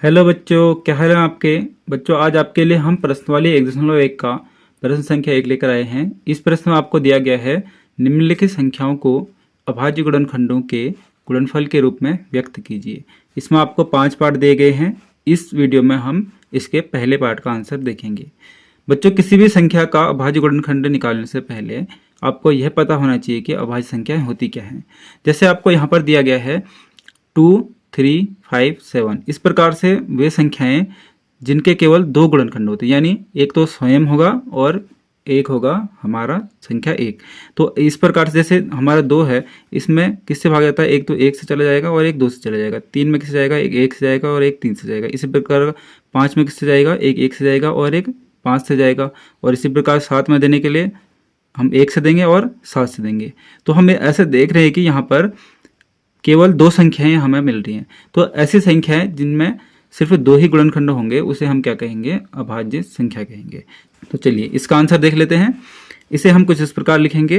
Hello बच्चों, क्या हाल है आपके। बच्चों, आज आपके लिए हम प्रश्नावली 1.1 का प्रश्न संख्या 1 लेकर आए हैं। इस प्रश्न में आपको दिया गया है निम्नलिखित संख्याओं को अभाज्य गुणनखंडों के गुणनफल के रूप में व्यक्त कीजिए। इसमें आपको 5 पार्ट दिए गए हैं। इस वीडियो में हम इसके पहले पार्ट का आंसर देखेंगे। बच्चों, किसी भी संख्या का अभाज्य गुणनखंड निकालने से पहले आपको यह पता होना चाहिए कि अभाज्य संख्याएं होती क्या हैं। जैसे आपको यहाँ पर दिया गया है 2, 3, 5, 7। इस प्रकार से वे संख्याएं जिनके केवल 2 गुणनखंड होते हैं, यानी एक तो स्वयं होगा और एक होगा हमारा संख्या 1। तो इस प्रकार से जैसे हमारा 2 है, इसमें किससे भाग जाता है, एक तो 1 से चला जाएगा और एक 2 से चला जाएगा। 3 में किससे जाएगा, एक 1 से जाएगा और एक 3 से जाएगा। इसी प्रकार 5 में किससे जाएगा, एक 1 से जाएगा और एक 5 से जाएगा। और इसी प्रकार 7 में देने के लिए हम 1 से देंगे और 7 से देंगे। तो हम ऐसे देख रहे हैं कि यहाँ पर केवल 2 संख्याएं हमें मिल रही हैं। तो ऐसी संख्याएं जिनमें सिर्फ 2 ही गुणनखंड होंगे उसे हम क्या कहेंगे, अभाज्य संख्या कहेंगे। तो चलिए इसका आंसर देख लेते हैं। इसे हम कुछ इस प्रकार लिखेंगे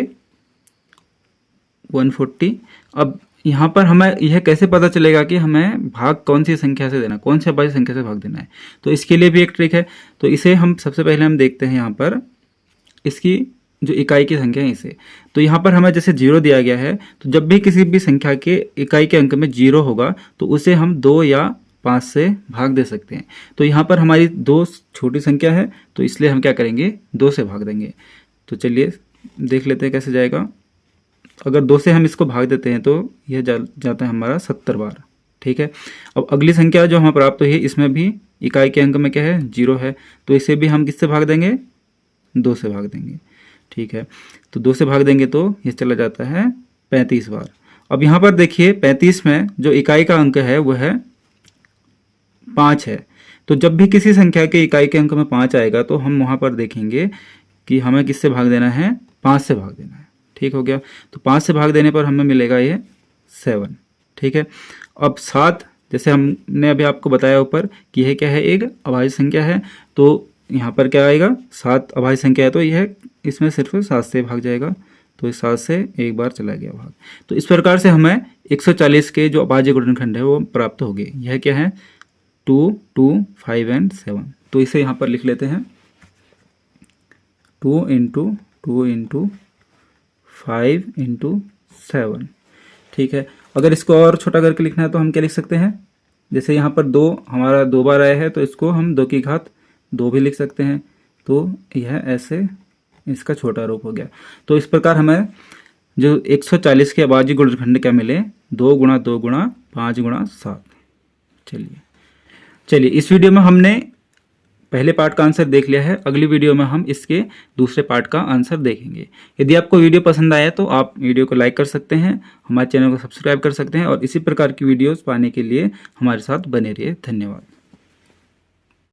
140। अब यहाँ पर हमें यह कैसे पता चलेगा कि हमें भाग कौन सी संख्या से देना, कौन सी अभाज्य संख्या से भाग देना है। तो इसके लिए भी एक ट्रिक है। तो इसे हम सबसे पहले हम देखते हैं यहाँ पर इसकी जो इकाई की संख्या है इसे। तो यहाँ पर हमें जैसे 0 दिया गया है, तो जब भी किसी भी संख्या के इकाई के अंक में 0 होगा तो उसे हम 2 या 5 से भाग दे सकते हैं। तो यहाँ पर हमारी 2 छोटी संख्या है, तो इसलिए हम क्या करेंगे, 2 से भाग देंगे। तो चलिए देख लेते हैं कैसे जाएगा। अगर 2 से हम इसको भाग देते हैं तो यह जाता है हमारा 70 बार। ठीक है। अब अगली संख्या जो हमें प्राप्त हुई है, इसमें भी इकाई के अंक में क्या है, 0 है। तो इसे भी हम किससे भाग देंगे, 2 से भाग देंगे। ठीक है। तो 2 से भाग देंगे तो ये चला जाता है 35 बार। अब यहाँ पर देखिए 35 में जो इकाई का अंक है वह है 5 है। तो जब भी किसी संख्या के इकाई के अंक में 5 आएगा तो हम वहाँ पर देखेंगे कि हमें किससे भाग देना है, 5 से भाग देना है। ठीक हो गया। तो 5 से भाग देने पर हमें मिलेगा ये 7। ठीक है। अब 7, जैसे हमने अभी आपको बताया ऊपर कि यह क्या है, एक अभाज्य संख्या है। तो यहाँ पर क्या आएगा, 7 अभाज्य संख्या है तो यह इसमें सिर्फ 7 से भाग जाएगा। तो इस 7 से एक बार चला गया भाग। तो इस प्रकार से हमें 140 के जो अभाज्य गुणनखंड है वो प्राप्त हो गए। यह क्या है, 2, 2, 5 एंड 7। तो इसे यहाँ पर लिख लेते हैं 2 × 2 × 5 × 7। ठीक है। अगर इसको और छोटा करके लिखना है तो हम क्या लिख सकते हैं, जैसे यहाँ पर 2 हमारा 2 बार आया है तो इसको हम 2 की घात 2 भी लिख सकते हैं। तो यह ऐसे इसका छोटा रूप हो गया। तो इस प्रकार हमें जो 140 के अभाज्य गुणनखंड क्या मिले, 2 × 2 × 5 × 7। चलिए इस वीडियो में हमने पहले पार्ट का आंसर देख लिया है। अगली वीडियो में हम इसके दूसरे पार्ट का आंसर देखेंगे। यदि आपको वीडियो पसंद आया तो आप वीडियो को लाइक कर सकते हैं, हमारे चैनल को सब्सक्राइब कर सकते हैं और इसी प्रकार की वीडियोस पाने के लिए हमारे साथ बने रहिए। धन्यवाद।